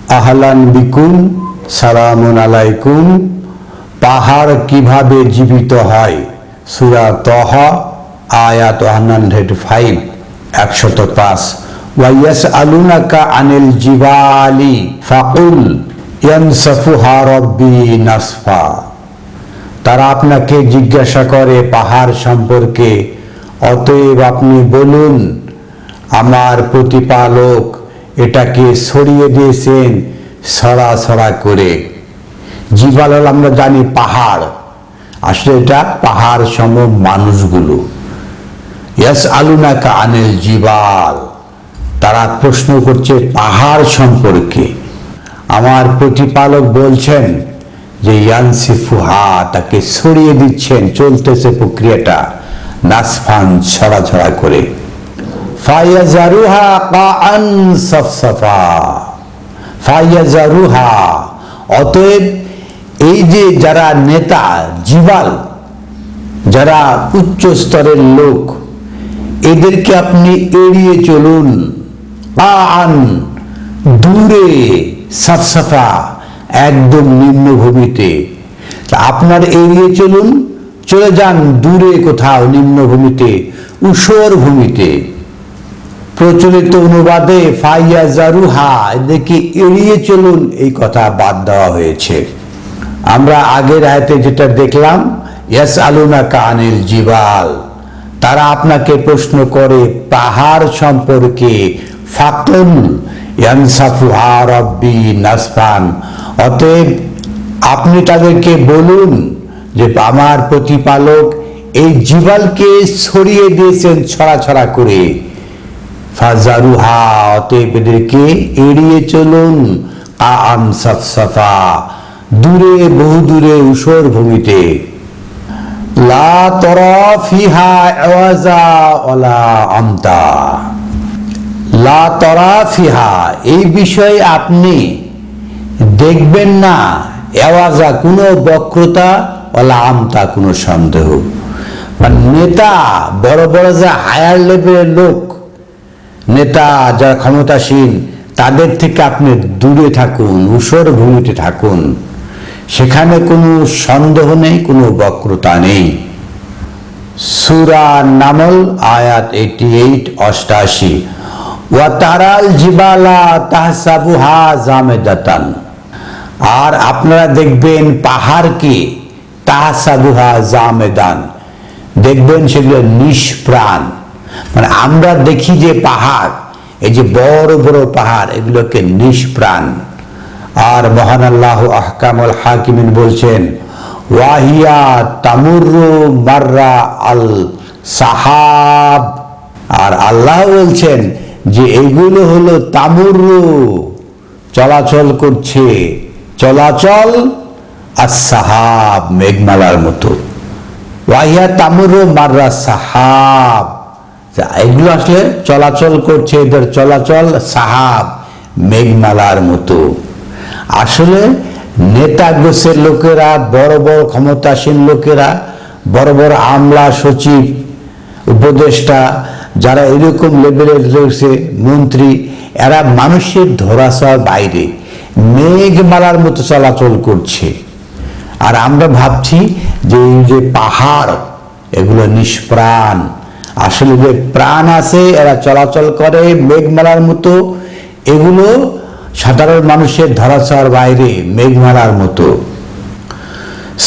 আহলান বিকুম, সালামুন আলাইকুম। পাহাড় কিভাবে জীবিত হয়? সূরা তাহা আয়াত 105 105। ওয়া ইয়াসআলুনাকা আনিল জিবালি ফাকুল ইয়ানসাফুহা রাব্বি নাসফা। তারা আপনাকে জিজ্ঞাসা করে পাহাড় সম্পর্কে, অতএব আপনি বলুন আমার প্রতিপালক এটাকে সরিয়ে দিয়েছেন ছড়া ছড়া করে। জিবাল হল আমরা জানি পাহাড়, আসলে এটা পাহাড় সম মানুষগুলো। ইয়াসআলুনাকা আনিল জিবাল, তারা প্রশ্ন করছে পাহাড় সম্পর্কে। আমার প্রতিপালক বলছেন যে ইয়ানসিফুহা, তাকে ছড়িয়ে দিচ্ছেন, চলতেছে প্রক্রিয়াটা, নাসফান ছড়া ছড়া করে। ফায়াজারুহা কাআন সাফসাফা, ফায়াজারুহা, অতএব এই যে যারা নেতা জিবাল, যারা উচ্চ স্তরের লোক, এদেরকে আপনি এড়িয়ে চলুন। কাআন, দূরে, সাফসাফা, একদম নিম্নভূমিতে। আপনার এড়িয়ে চলুন, চলে যান দূরে কোথাও, নিম্নভূমিতে, ঊষর ভূমিতে। প্রচলিত অনুবাদে ফাইয়াজারুহা, এদেরকে এড়িয়ে চলুন, এই কথা বাদ দেওয়া হয়েছে। আমরা আগের আয়াতে যেটা দেখলাম, ইয়াসআলুনাকা আনিল জিবাল, তারা আপনাকে প্রশ্ন করে পাহাড় সম্পর্কে। ফাকুল ইয়ানসাফুহা রাব্বি নাসফান, অতএব আপনি তাদেরকে বলুন যে আমার প্রতিপালক এই জিবালকে ছড়িয়ে দিয়েছেন ছড়া ছড়া করে। ফাজারুহা, অতএব এদেরকে এড়িয়ে চলুন। কাআন সাফসাফা, দূরে, বহু দূরে, ঊষর ভূমিতে। লা তারা ফিহা আওয়াজা ওয়ালা আমতা, লা তারা ফিহা, এই বিষয়ে আপনি দেখবেন না আওয়াজা, কোনো বক্রতা, ওয়ালা আমতা, কোনো সন্দেহ। মানে নেতা, বড় বড় যে হায়ার লেভেলের লোক, নেতা যারা ক্ষমতাসীন, তাদের থেকে আপনি দূরে থাকুন, ঊষর ভূমিতে থাকুন, সেখানে কোনো সন্দেহ নেই, কোনো বক্রতা নেই। সূরা নামল আয়াত 88 88। ওয়া তারাল জিবালা তাহসাবুহা জামেদাতান, আর আপনারা দেখবেন পাহাড়কে, তাহসাবুহা জামেদান, দেখবেন সেগুলো নিষ্প্রাণ। মানে আমরা দেখি যে পাহাড়, এই যে বড় বড় পাহাড়, এগুলোকে নিষ্প্রাণ। আর মহান আল্লাহ আহকামুল হাকিমিন বলছেন ওয়াহিয়া তামুরু মাররা আল সাহাব, আর আল্লাহ বলছেন যে এগুলো হলো তামুরু, চলাচল করছে, চলাচল আর সাহাব, মেঘমালার মতো। ওয়াহিয়া তামুরু মাররা সাহাব, এগুলো আসলে চলাচল করছে, এদের চলাচল সাহাব, মেঘমালার মতো। আসলে নেতা গোছের লোকেরা, বড় বড় ক্ষমতাসীন লোকেরা, বড় বড় আমলা, সচিব, উপদেষ্টা, যারা এরকম লেভেলের রয়েছে, মন্ত্রী, এরা মানুষের ধরাছোঁয়ার বাইরে, মেঘমালার মতো চলাচল করছে। আর আমরা ভাবছি যে এই যে পাহাড়, এগুলো নিষ্প্রাণ। আসলে যে প্রাণ আছে, এরা চলাচল করে মেঘমালার মতো। এগুলো সাধারণ মানুষের ধরাছোঁয়ার বাইরে, মেঘমালার মতো।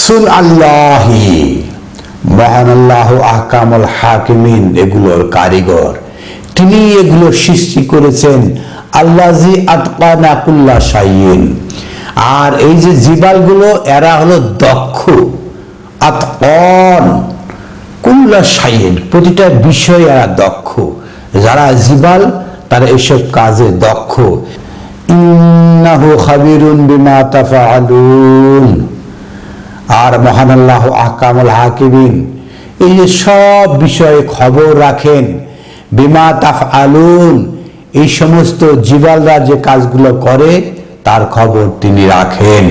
সুন আল্লাহি, মহান আল্লাহ আহকামুল হাকিমিন, এগুলোর কারিগর, তিনি এগুলো সৃষ্টি করেছেন। আল্লাজি আতকানা কুল্লা শাইইন, আর এই যে জিবালগুলো, এরা হলো দক্ষ। আতকান কুল্লা শাইইন, প্রতিটা বিষয়ে এরা দক্ষ। যারা জিবাল, তারা এসব কাজে দক্ষ। ইন্নাহু খাবিরুন বিমা তাফআলুন, আর মহান আল্লাহ আহকামুল হাকিমিন এই যে সব বিষয়ে খবর রাখেন। বিমা তাফআলুন, এই সমস্ত জিবালরা যে কাজগুলো করে তার খবর তিনি রাখেন।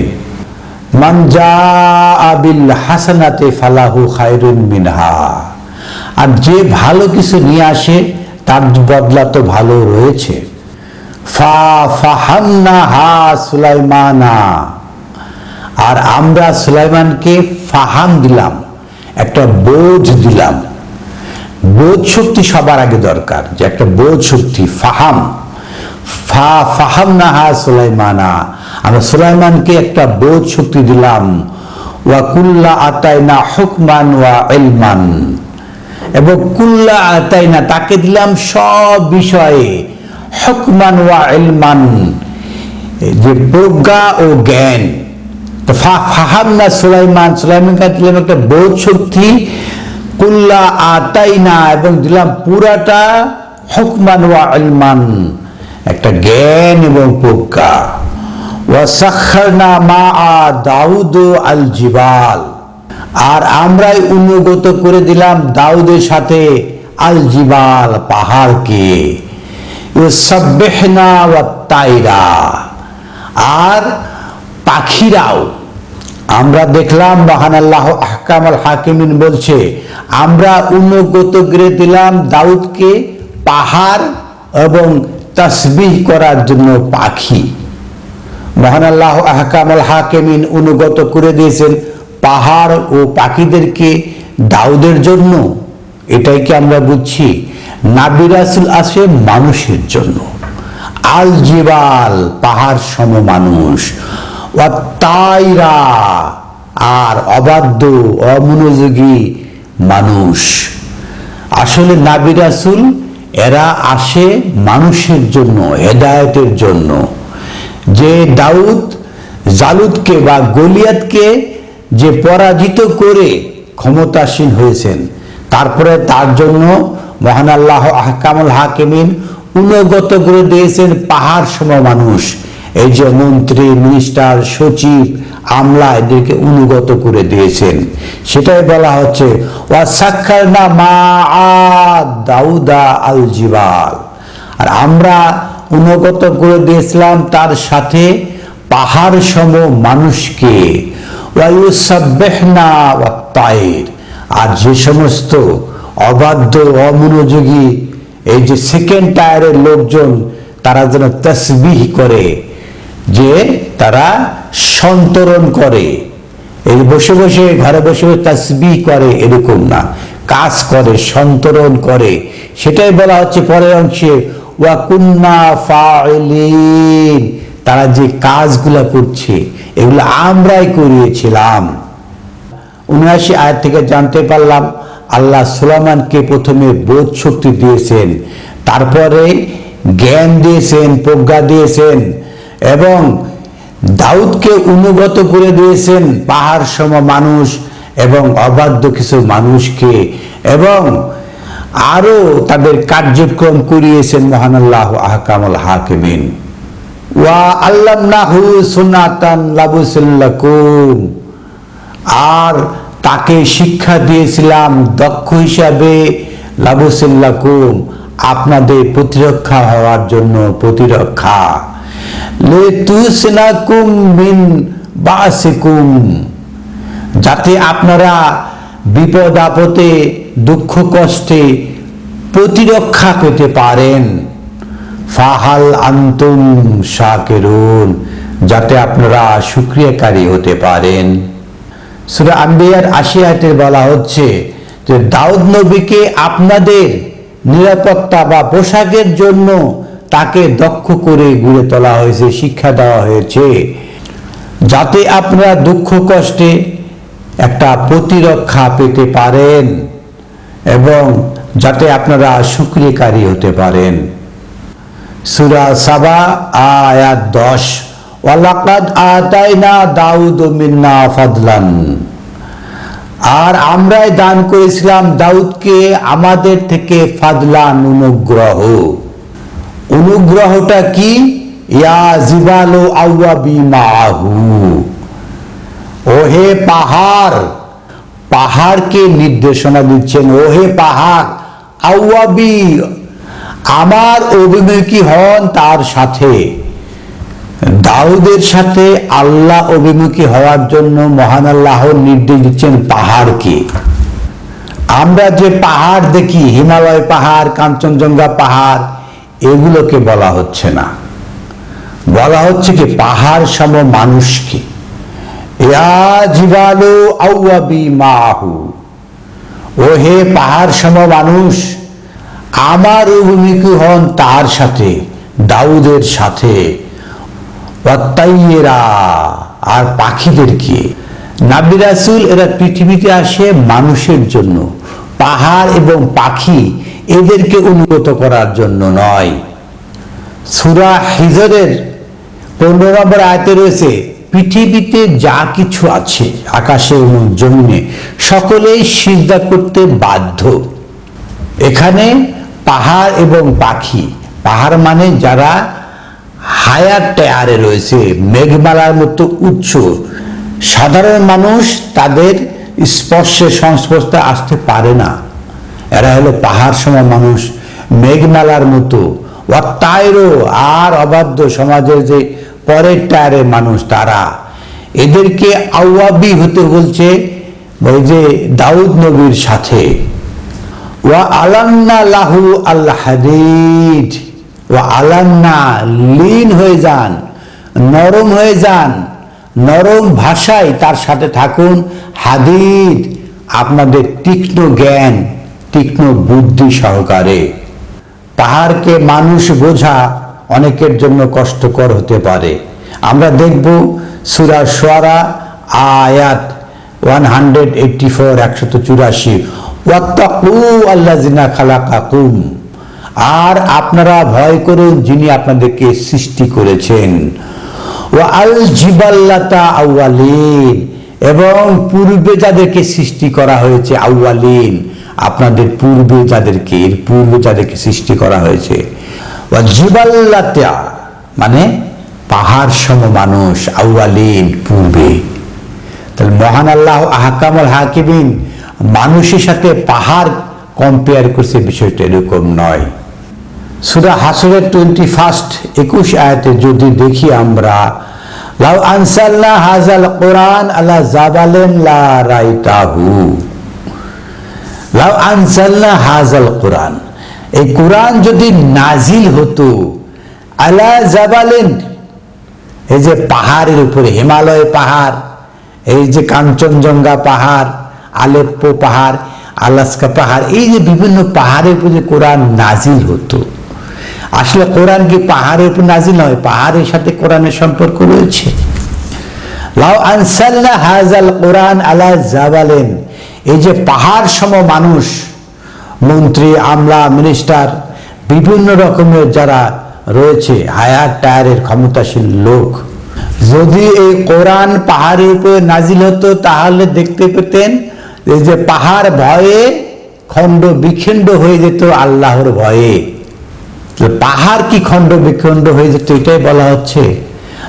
মান জাআ বিল হাসানাতি ফালাহু খায়রুন মিনহা, আর যে ভালো কিছু নিয়ে আসে তার বদলা তো ভালো রয়েছে। ফাহামনাহা সুলাইমানা, আর আমরা সুলাইমানকে ফাহাম দিলাম, একটা বোঝ দিলাম। বোধ শক্তি সবার আগে দরকার, যে একটা বোধ শক্তি, ফাহাম। ফাহামনাহা সুলাইমানা, আমরা সুলাইমানকে একটা বোধ শক্তি দিলাম। ওয়া কুল্লা আতাইনা হুকমান ওয়া ইলমান, এবং কুল্লা আতাইনা, তাকে দিলাম সব বিষয়ে, হুকমান ওয়া ইলমান, যে প্রজ্ঞা ও জ্ঞান। তো ফাহামনা সুলাইমান, সুলাইমানকে দিলাম একটা বোধ শক্তি, কুল্লা আতাইনা, এবং দিলাম পুরাটা হুকমান ওয়া ইলমান, একটা জ্ঞান এবং প্রজ্ঞা। ওয়া সাখখারনা মাআ দাউদ আল জিবাল, আর আমরাই অনুগত করে দিলাম দাউদের সাথে আল জিবাল, পাহাড়কে। ইউসাব্বিহনা ওয়াত তাইরা, আর পাখিরাও। আমরা দেখলাম মহান আল্লাহ আহকামুল হাকিমিন বলছে, আমরা অনুগত করে দিলাম দাউদকে পাহাড় এবং তাসবিহ করার জন্য পাখি। মহান আল্লাহ আহকামুল হাকিমিন অনুগত করে দিয়েছেন পাহাড় ও পাখিদেরকে দাউদের জন্য। এটাই কি আমরা বুঝছি? নাবী রাসূল আসে মানুষের জন্য। আল জিবাল, পাহাড় সম মানুষ। ওয়া তাইরা, আর অবাধ্য অমনোযোগী মানুষ। আসলে নাবী রাসূল এরা আসে মানুষের জন্য, হেদায়েতের জন্য। যে দাউদ জালুদকে বা গলিয়াতকে যে পরাজিত করে ক্ষমতাসীন হয়েছেন, তারপরে তার জন্য মহান আল্লাহ আহকামুল হাকিমিন অনুগত করে দিয়েছেন পাহাড় সম মানুষ। এই যে মন্ত্রী, মিনিস্টার, সচিব, আমলা, এদেরকে অনুগত করে দিয়েছেন। সেটাই বলা হচ্ছে ওয়া সাখখারনা মাআ দাউদা আল জিবাল, আর আমরা অনুগত করে দিয়েছিলাম তার সাথে পাহাড় সম মানুষকে। ওয়া ইউসাব্বিহনা ওয়াত তাইর, আর যে সমস্ত অবাধ্য অমনোযোগী এই যে সেকেন্ড টায়ারের লোকজন, তারা যেন তাসবিহ করে, যে তারা সন্তরণ করে, এই বসে বসে ঘরে বসে বসে তাসবিহ করে এরকম না, কাজ করে, সন্তরণ করে। সেটাই বলা হচ্ছে পরের অংশে, ওয়া কুন্না ফাইলিন, তারা যে কাজগুলা করছে এগুলো আমরাই করিয়েছিলাম। ৭৯ আয়াত থেকে জানতে পারলাম আল্লাহ সুলাইমানকে প্রথমে বোধ শক্তি দিয়েছেন, তারপরে জ্ঞান দিয়েছেন, প্রজ্ঞা দিয়েছেন, এবং দাউদকে অনুগত করে দিয়েছেন পাহাড় সম মানুষ এবং অবাধ্য কিছু মানুষকে, এবং আরো তাদের কার্যক্রম করিয়েছেন মহান আল্লাহ আহকামুল হাকিমিন। ওয়া আল্লামনাহু সুন্নাতান লাবুসিল লাকুম, আর তাকে শিক্ষা দিয়েছিলাম দক্ষ হিসাবে, লাবুসিল লাকুম, আপনাদের প্রতিরক্ষা হওয়ার জন্য, প্রতিরক্ষা। লিতুসনাকুম মিন বাসিকুম, যাতে আপনারা বিপদ আপদে, দুঃখ কষ্টে প্রতিরক্ষা পেতে পারেন। ফাহাল আনতুম শাকিরুন, যাতে আপনারা শুকরিয়াকারী হতে পারেন। সূরা আম্বিয়ার ৮০ আয়াতে বলা হচ্ছে যে দাউদ নবীকে আপনাদের নিরাপত্তা বা পোশাকের জন্য তাকে দক্ষ করে গড়ে তোলা হয়েছে, শিক্ষা দেওয়া হয়েছে, যাতে আপনারা দুঃখ কষ্টে একটা প্রতিরক্ষা পেতে পারেন এবং যাতে আপনারা শুকরিয়াকারী হতে পারেন। সূরা সাবা আয়াত ১০, ওয়ালাকাদ আতাইনা দাউদ মিন্না ফাদলান, আর আমরাই দান করেছিলাম দাউদকে আমাদের থেকে ফাদলান, অনুগ্রহ। অনুগ্রহটা কি? ইয়া জিবালু আওয়াবি মাহু, ওহে পাহাড়, পাহাড়কে নির্দেশনা দিচ্ছেন, ওহে পাহাড় আওয়াবি, আমার অভিমুখী হন তার সাথে। দাউদের সাথে আল্লাহ অভিমুখী হওয়ার জন্য মহান আল্লাহ নির্দেশ দিচ্ছেন পাহাড়কে। আমরা যে পাহাড় দেখি, হিমালয় পাহাড়, কাঞ্চনজঙ্ঘা পাহাড়, এগুলোকে বলা হচ্ছে না। বলা হচ্ছে কি পাহাড় সম মানুষকে, ইয়া জিবালু আওয়াবি মাহু, ও হে পাহাড় সম মানুষ, আমার অভিমুখী হন তার সাথে, দাউদের সাথে, ওয়াত্তাইয়েরা, আর পাখিদেরকে। নবী রাসূল এরা পৃথিবীতে আসে মানুষের জন্য, পাহাড় এবং পাখি এদেরকে অনুগত করার জন্য নয়। সূরা হিজরের 15 নম্বর আয়াতে রয়েছে, পৃথিবীতে যা কিছু আছে আকাশে এবং জমিনে সকলেই সিজদা করতে বাধ্য। এখানে পাহাড় এবং পাখি, পাহাড় মানে যারা হায়ার টায়ারে রয়েছে, মেঘমালার মতো উচ্চ, সাধারণ মানুষ তাদের স্পর্শে সংস্পর্শে আসতে পারে না, এরা হলো পাহাড় সম মানুষ, মেঘমালার মতো। ওয়াত্তায়রো, আর অবাধ্য সমাজের যে পরের টায়ারের মানুষ তারা, এদেরকে আওয়াবি হতে বলছে ওই যে দাউদ নবীর সাথে। ওয়া আলান্না লাহু আল হাদিদ, ওয়া আলান্না, লীন হয়ে যান, নরম হয়ে যান, নরম ভাষায় তার সাথে থাকুন, হাদিদ, আপনাদের তীক্ষ্ণ জ্ঞান, তীক্ষ্ণ বুদ্ধি সহকারে। পাহাড়কে মানুষ বোঝা অনেকের জন্য কষ্টকর হতে পারে। আমরা দেখব সূরা শুআরা আয়াত 184, 184, ওয়াত্তাকু আল্লাযিনা খালাকাকুম, আর আপনারা ভয় করুন যিনি আপনাদেরকে সৃষ্টি করেছেন। ওয়া আল জিবাল্লাতা আউয়ালিন, এবং পূর্বে যাদেরকে সৃষ্টি করা হয়েছে, আউয়ালিন, আপনাদের পূর্বে যাদেরকে, এর পূর্বে যাদেরকে সৃষ্টি করা হয়েছে। ওয়া জিবাল্লাতা মানে পাহাড় সম মানুষ, আউয়ালিন পূর্বে। তাহলে মহান আল্লাহ আহকামুল হাকিমিন মানুষের সাথে পাহাড় কম্পেয়ার করছে, বিষয়টা এরকম নয়। সূরা হাসরের 21 আয়াতে যদি দেখি আমরা, লাউ আনসালনা হাযাল কুরআন আলা জাবালিন লা রাইতাহু, লাউ আনসালনা হাযাল কুরআন, এই কুরআন যদি নাজিল হতো আলা জাবালিন, এই যে পাহাড়ের উপরে, হিমালয় পাহাড়, এই যে কাঞ্চনজঙ্ঘা পাহাড়, আলেপ্পো পাহাড়, আলাস্কা পাহাড়, এই যে বিভিন্ন পাহাড়ের উপরে কোরআন নাজিল হতো। আসলে কোরআন কি পাহাড়ের উপর নাজিল হয়? পাহাড়ের সাথে কোরআনের সম্পর্ক রয়েছে। লাউ আনসালনা হাযাল কুরআন আলা জাবালিন, এই যে পাহাড় সম মানুষ, মন্ত্রী, আমলা, মিনিস্টার, বিভিন্ন রকমের যারা রয়েছে, হায়ার টায়ারের ক্ষমতাশীল লোক, যদি এই কোরআন পাহাড়ের উপর নাজিল হতো তাহলে দেখতে পেতেন এই যে পাহাড় ভয়ে খণ্ড বিখণ্ড হয়ে যেত, আল্লাহর ভয়ে। পাহাড় কি খণ্ড বিখণ্ড হয়ে যেত? এটাই বলা হচ্ছে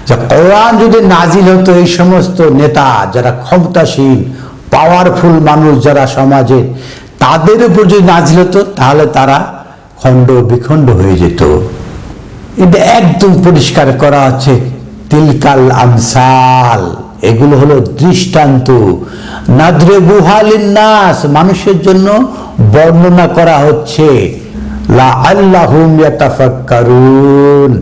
যে কোরআন যদি নাজিল হতো, এই সমস্ত নেতা যারা ক্ষমতাশীল, পাওয়ারফুল মানুষ যারা সমাজে, তাদের উপর যদি নাজিল হতো তাহলে তারা খণ্ড বিখণ্ড হয়ে যেত। এটা একদম পরিষ্কার করা হচ্ছে, তিলকাল আমসাল, এগুলো হলো দৃষ্টান্ত, নাদরিবুহা লিন্নাস, মানুষের জন্য বর্ণনা করা হচ্ছে, লাআল্লাহুম ইয়াতাফাক্কারুন,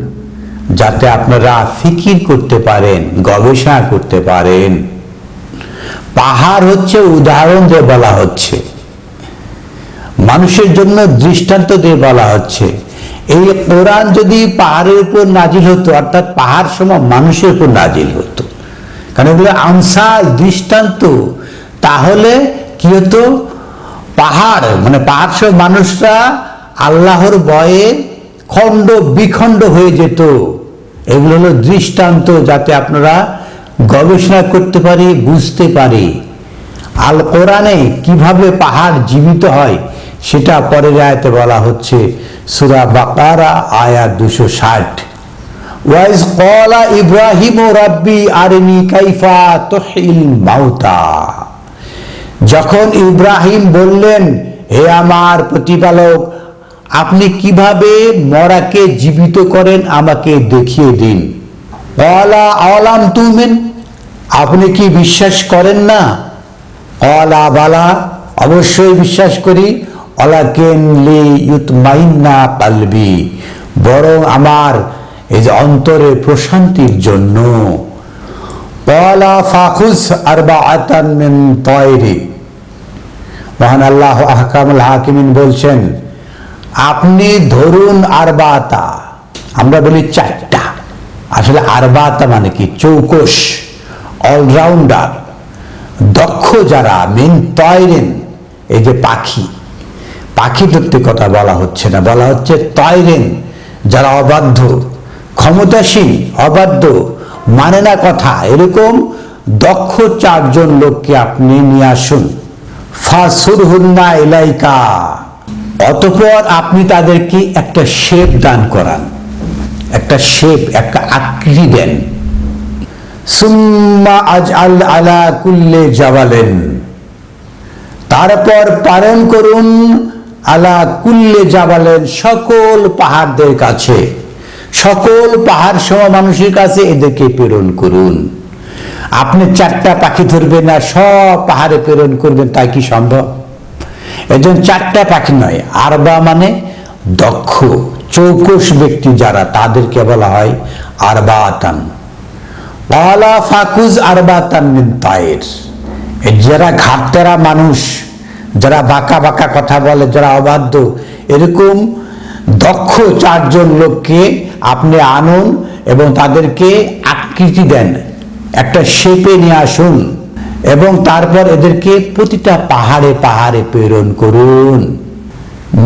যাতে আপনারা ফিকির করতে পারেন, গবেষণা করতে পারেন। পাহাড় হচ্ছে উদাহরণ দিয়ে বলা হচ্ছে, মানুষের জন্য দৃষ্টান্ত দিয়ে বলা হচ্ছে। এই কোরআন যদি পাহাড়ের উপর নাজিল হতো, অর্থাৎ পাহাড় সম মানুষের উপর নাজিল হতো, কারণ এগুলো আমসাল, দৃষ্টান্ত, তাহলে কি হতো? পাহাড় মানে পাহাড় সম মানুষরা আল্লাহর ভয়ে খণ্ড বিখণ্ড হয়ে যেত। এগুলো হলো দৃষ্টান্ত, যাতে আপনারা গবেষণা করতে পারি, বুঝতে পারি আল কোরআনে কিভাবে পাহাড় জীবিত হয়, সেটা পরের আয়াতে বলা হচ্ছে, সূরা বাকারা আয়াত 260। ওয়াইজ ক্বালা ইব্রাহিম রাব্বি আরিনি কাইফা তুহিল মাউতা, যখন ইব্রাহিম বললেন, হে আমার প্রতিপালক, আপনি কিভাবে মরাকে জীবিত করেন আমাকে দেখিয়ে দিন। ক্বালা আওয়ালাম তুমিন, আপনি কি বিশ্বাস করেন না? ক্বালা বালা, অবশ্যই বিশ্বাস করি। ওয়ালাকিন লিইউতমাইন্না কলবি, বরং আমার এই যে অন্তরে প্রশান্তির জন্য। ক্বালা ফাখুজ আরবাআতান মিন তায়রি, মহান আল্লাহ আহকামুল হাকিমিন বলছেন, আপনি ধরুন আরবাতা, আমরা বলি চারটা, আসলে আরবাতা মানে কি? চৌকস, অলরাউন্ডার, দক্ষ যারা, মিন তায়রিন, এই যে পাখি, পাখি ধরতে কথা বলা হচ্ছে না, বলা হচ্ছে তায়রিন, যারা অবাধ্য, ক্ষমতাসীন, অবাধ্য, মানে না কথা, এরকম দক্ষ চারজন লোককে আপনি নিয়ে আসুন। ফাসুরহুন্না ইলাইকা, অতঃপর আপনি তাদেরকে একটা শেপ দান করান, একটা শেপ, একটা আকৃতি দেন। সুম্মা আজআল আলা কুল্লি জাবালিন, তারপর প্রেরণ করুন আলা কুল্লি জাবালিন, সকল পাহাড়দের কাছে, সকল পাহাড় সম মানুষের কাছে এদেরকে প্রেরণ করুন। আপনি চারটা পাখি ধরবেন আর সব পাহাড়ে প্রেরণ করবেন, তাই কি সম্ভব? এজন্য চারটা পাখি নয়, আরবা মানে দক্ষ, চৌকস ব্যক্তি যারা, তাদেরকে বলা হয় আরবাতান। ক্বালা ফাকুজ আরবাতান মিন তায়র, যারা ঘাটতেরা মানুষ, যারা বাঁকা বাঁকা কথা বলে, যারা অবাধ্য, এরকম দক্ষ চারজন লোককে আপনি আনুন এবং তাদেরকে আকৃতি দেন, একটা শেপে নিয়ে আসুন, এবং তারপর এদেরকে প্রতিটা পাহাড়ে পাহাড়ে প্রেরণ করুন।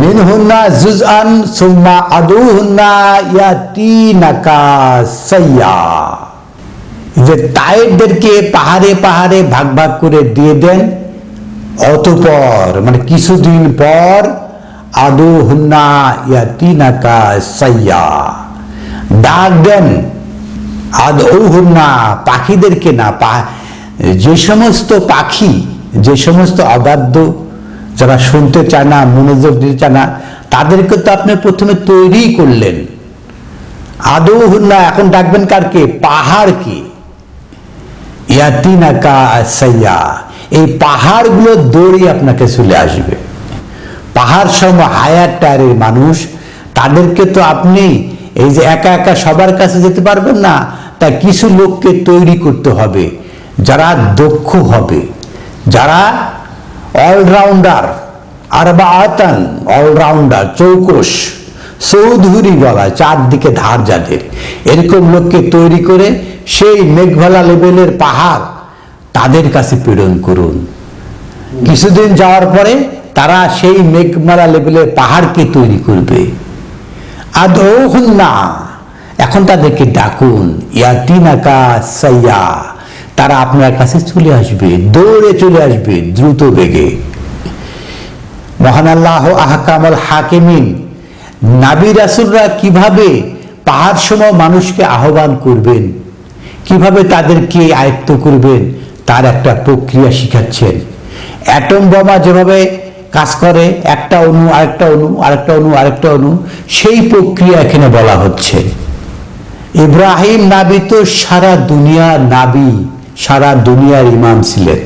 মিনহুন্না জুজআন সুম্মা আদুহুন্না ইয়াতিনাকা সাইয়া, যে তায়েরদেরকে পাহাড়ে পাহাড়ে ভাগ ভাগ করে দিয়ে দেন, অতঃপর মানে কিছুদিন পর আদুহুন্না ইয়াতিনাকা সাইয়া, ডাক দেন। আদউহুন্না, পাখিদেরকে না, যে সমস্ত পাখি, যে সমস্ত অবাধ্য, যারা শুনতে চায় না, মনোযোগ দিতে চায় না, তাদেরকে তো আপনি প্রথমে তৈরি করলেন। আদউহুন্না, এখন ডাকবেন কারকে? পাহাড়কে। ইয়াতিনাকা সাইয়া, এই পাহাড়গুলো দৌড়ে আপনাকে চলে আসবে। পাহাড় সম হায়ার টায়ারের মানুষ, তাদেরকে তো আপনি এই যে একা একা সবার কাছে যেতে পারবেন না, তাই কিছু লোককে তৈরি করতে হবে যারা দক্ষ হবে, যারা অলরাউন্ডার, আরবাআতান, অলরাউন্ডার, চৌকস, চৌধুরী বলা, চারদিকে ধার যাদের, এরকম লোককে তৈরি করে সেই মেঘভালা লেভেলের পাহাড় তাদের কাছে প্রেরণ করুন। কিছুদিন যাওয়ার পরে তারা সেই মেঘমালা লেভেলের পাহাড়কে তৈরি করবে। আদউহুন্না, এখন তাদেরকে ডাকুন, ইয়াতিনাকা সাইয়া, তারা আপনার কাছে চলে আসবে, দৌড়ে চলে আসবে দ্রুত বেগে। মহান আল্লাহ আহকামুল হাকিমিন, নবী রাসূলরা কিভাবে পাহাড় সম মানুষকে আহ্বান করবেন, কিভাবে তাদেরকে আয়ত্ত করবেন, তার একটা প্রক্রিয়া শিখাচ্ছেন। অ্যাটম বোমা যেভাবে কাজ করে, একটা অণু আরেকটা অণু, আরেকটা অণু আরেকটা অণু, সেই প্রক্রিয়া এখানে বলা হচ্ছে। ইব্রাহিম নবী তো সারা দুনিয়ার নবী, সারা দুনিয়ার ইমাম ছিলেন,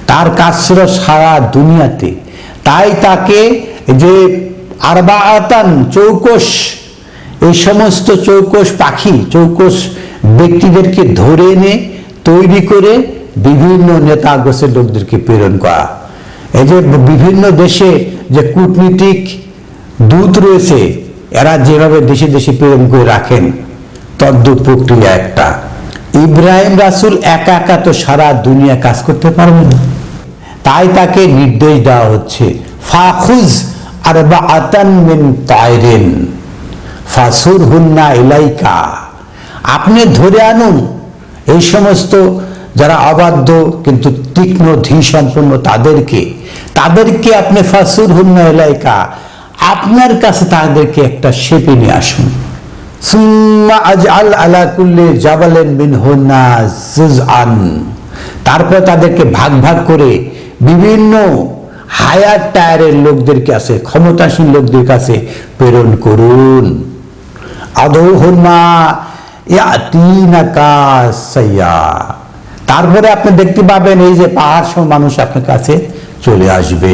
তার কাজ ছিল সারা দুনিয়াতে, তাই তাকে যে আরবাআতান, চৌকস, এই সমস্ত চৌকস পাখি, চৌকস ব্যক্তিদেরকে ধরে এনে তৈরি করে বিভিন্ন নেতা গোছের লোকদেরকে প্রেরণ করা। এই যে বিভিন্ন দেশে যে কূটনীতিক দূত রয়েছে, এরা যেভাবে দেশে দেশে প্রেরণ করে রাখেন, তদ্রূপ প্রক্রিয়া একটা। ইব্রাহিম রাসূল একা একা তো সারা দুনিয়া কাজ করতে পারবে না, তাই তাকে নির্দেশ দেওয়া হচ্ছে, ফাখুজ আরবাআতান মিন তায়রিন ফাসুরহুন্না ইলাইকা, আপনি ধরে আনুন এই সমস্ত যারা অবাধ্য কিন্তু তীক্ষ্ণ ধী সম্পন্ন তাদেরকে আপনি ফাসুরহুন্না ইলাইকা, আপনার কাছে তাদেরকে একটা শেপে নিয়ে আসুন। সুম্মা আজআল আলা কুল্লি জাবালিন মিনহুন্না জুজআন, তারপর তাদেরকে ভাগ ভাগ করে বিভিন্ন হায়ার টায়ারের লোকদের কাছে, ক্ষমতাসীন লোকদের কাছে প্রেরণ করুন। আদউহুন্না ইয়াতিনাকা সাইয়া, তারপরে আপনি দেখতে পাবেন এই যে পাহাড় সম মানুষ আপনার কাছে চলে আসবে।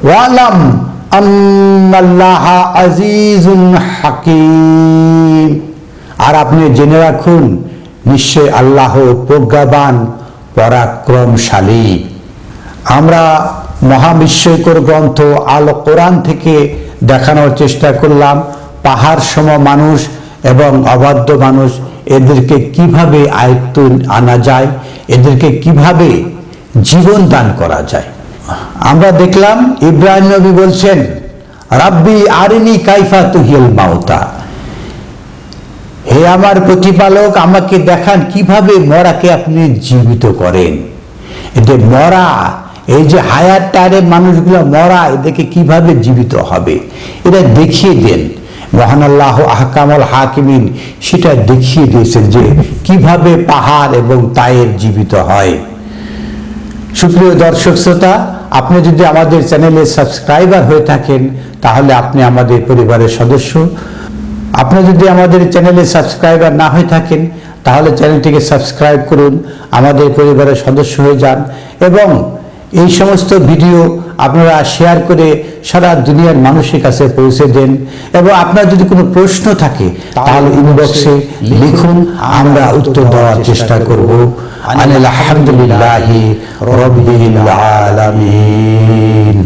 ওয়ালাম আন্নাল্লাহা আজিজুন হাকীম, আর আপনি জেনে রাখুন, নিশ্চয় আল্লাহ প্রজ্ঞাবান, পরাক্রমশালী। আমরা মহাবিস্ময়কর গ্রন্থ আল কোরআন থেকে দেখানোর চেষ্টা করলাম পাহাড় সম মানুষ এবং অবাধ্য মানুষ, এদেরকে কিভাবে আয়ত্ত আনা যায়, এদেরকে কিভাবে জীবন দান করা যায়। আমরা দেখলাম ইব্রাহিম নবী বলছেন, রাব্বি আরিনি কাইফা তুহিল মাউতা, হে আমার প্রতিপালক, আমাকে দেখান কিভাবে মরাকে আপনি জীবিত করেন। এতে মরা, এই যে হায়াত টায়ারের মানুষগুলো মরা, এদেরকে কিভাবে জীবিত হবে এটা দেখিয়ে দেন। মহান আল্লাহ আহকামুল হাকিমিন সেটা দেখিয়ে দিয়েছেন যে কিভাবে পাহাড় এবং তায়ের জীবিত হয়। সুপ্রিয় দর্শক শ্রোতা, আপনি যদি আমাদের চ্যানেলে সাবস্ক্রাইবার হয়ে থাকেন তাহলে আপনি আমাদের পরিবারের সদস্য। আপনি যদি আমাদের চ্যানেলে সাবস্ক্রাইবার না হয়ে থাকেন তাহলে চ্যানেলটিকে সাবস্ক্রাইব করুন, আমাদের পরিবারের সদস্য হয়ে যান এবং এই সমস্ত ভিডিও আপনারা শেয়ার করে সারা দুনিয়ার মানুষের কাছে পৌঁছে দেন। এবং আপনার যদি কোনো প্রশ্ন থাকে তাহলে ইনবক্সে লিখুন, আমরা উত্তর দেওয়ার চেষ্টা করব। আলহামদুলিল্লাহি রাব্বিল আলামিন।